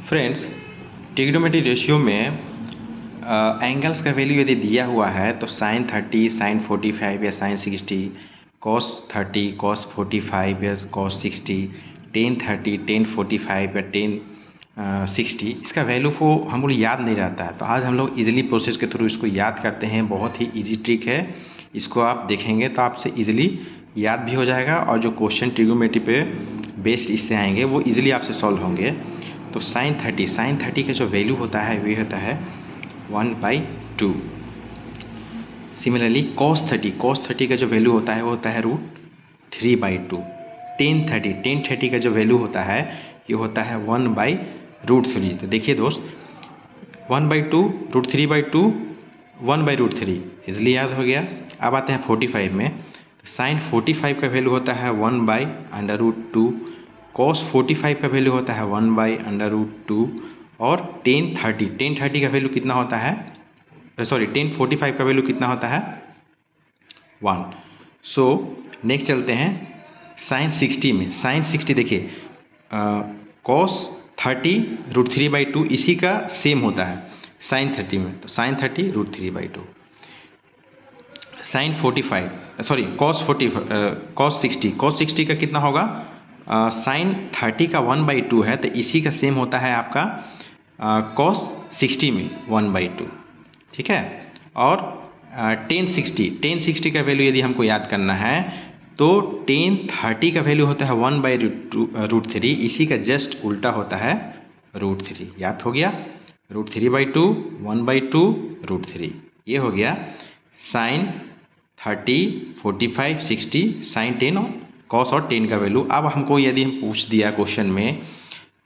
Friends, trigonometry ratio में angles का value यदि दिया हुआ है तो sin 30, sin 45 या sin 60, cos 30, cos 45 या cos 60, tan 30, tan 45 या tan 60, इसका वैल्यू को हम लोग याद नहीं रहता है। तो आज हम लोग इजीली प्रोसेस के थ्रू इसको याद करते हैं। बहुत ही इजी ट्रिक है, इसको आप देखेंगे तो आपसे इजीली याद भी हो जाएगा और जो क्वेश्चन ट्रिग्नोमेट्री पे बेस्ड इससे आएंगे वो इजीली आपसे सॉल्व होंगे। तो sin 30 का जो वैल्यू होता है वह होता है 1/2। सिमिलरली cos 30 का जो वैल्यू होता है वो होता है √3/2। tan 30 का जो वैल्यू होता है ये होता है 1/√3। तो देखिए दोस्त, 1/2 √3/2 1/√3 इजली याद हो गया। अब आते हैं 45 में। sin 45 का वैल्यू होता है 1/√2, cos 45 का वैल्यू होता है 1/√2 और tan 30 का वैल्यू कितना होता है, tan 45 का वैल्यू कितना होता है 1। सो नेक्स्ट चलते हैं sin 60 में। sin 60 देखिए, cos 30 √3/2 इसी का सेम होता है sin 30 में। तो sin 30 √3/2। sin 45 cos 60 का कितना होगा, sin 30 का 1/2 है तो इसी का सेम होता है आपका cos 60 में 1/2, ठीक है। और tan 60 का वैल्यू यदि हमको याद करना है तो tan 30 का वैल्यू होता है 1/√3, इसी का जस्ट उल्टा होता है √3। याद हो गया, √3/2 1/2 √3। ये हो गया sin 30 45 60 sin 10 और cos और tan का वैल्यू। अब हमको यदि हम पूछ दिया क्वेश्चन में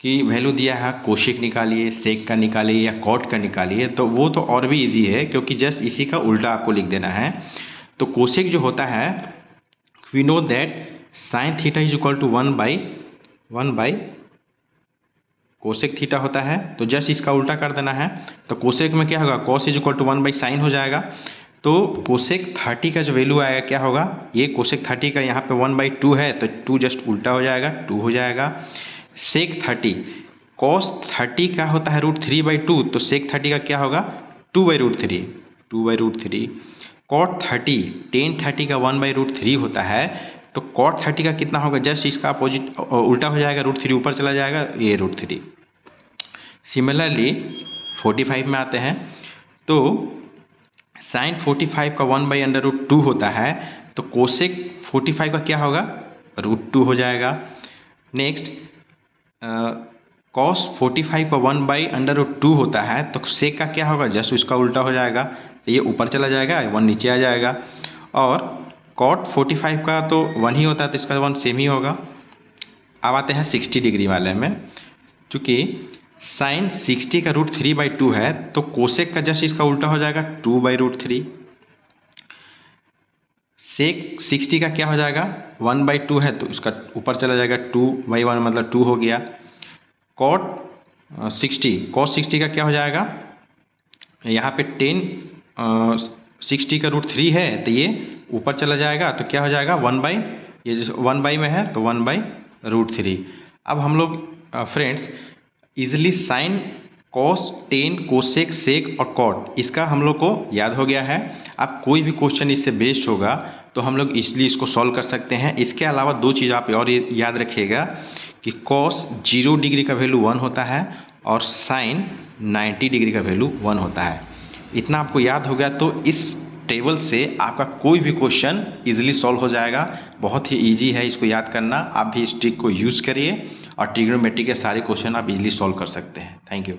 कि वैल्यू दिया है कोशेक निकालिए, सेक का निकालिए या कॉट का निकालिए, तो वो तो और भी इजी है क्योंकि जस्ट इसी का उल्टा आपको लिख देना है। तो कोशेक जो होता है, we know that sin theta is equal to 1/1 cosec theta होता है, तो जस्ट इसका उल्टा कर देना है। तो कोशेक में क्या होगा, cos is equal to 1/sin हो जाएगा। तो कोशेक 30 का जो वैल्यू आएगा क्या होगा, ये कोशेक 30 का यहाँ पे 1/2 है तो 2 जस्ट उल्टा हो जाएगा, 2 हो जाएगा। सेक 30 cos 30 का होता है √3/2 तो सेक 30 का क्या होगा 2/√3। cot 30 tan 30 का 1/√3 होता है तो cot 30 का कितना होगा, जस्ट इसका अपोजिट उल्टा हो जाएगा, √3 ऊपर चला जाएगा, ये √3। सिमिलरली 45 में आते हैं तो sin 45 का 1/√2 होता है तो कोसेक 45 का क्या होगा √2 हो जाएगा। नेक्स्ट cos 45 का 1/√2 होता है तो सेक का क्या होगा, जस्ट उसका उल्टा हो जाएगा, तो ये ऊपर चला जाएगा, 1 नीचे आ जाएगा। और cot 45 का तो 1 ही होता है तो इसका 1 सेम ही होगा। अब आते हैं 60 डिग्री वाले में। चूँकि sin 60 का √3/2 है तो कोसेक का जस्ट इसका उल्टा हो जाएगा 2/√3। सेक 60 का क्या हो जाएगा 1/2 है तो इसका ऊपर चला जाएगा, 2/1 मतलब 2 हो गया। cos 60 का क्या हो जाएगा, यहाँ पे tan 60 का √3 है तो ये ऊपर चला जाएगा, तो क्या हो जाएगा 1/, में है तो 1/√3। अब हम लोग friends easily sine, cos, tan, cosec, sec और कॉट इसका हम लोग को याद हो गया है। अब कोई भी क्वेश्चन इससे बेस्ड होगा तो हम लोग इसलिए इसको सॉल्व कर सकते हैं। इसके अलावा 2 चीज़ आप और याद रखिएगा कि cos 0 डिग्री का वैल्यू 1 होता है और sin 90 डिग्री का वैल्यू 1 होता है। इतना आपको याद हो गया तो इस टेबल से आपका कोई भी क्वेश्चन इजीली सॉल्व हो जाएगा। बहुत ही इजी है इसको याद करना, आप भी इस ट्रिक को यूज़ करिए और ट्रिग्नोमेट्री के सारे क्वेश्चन आप इजीली सॉल्व कर सकते हैं। Thank you.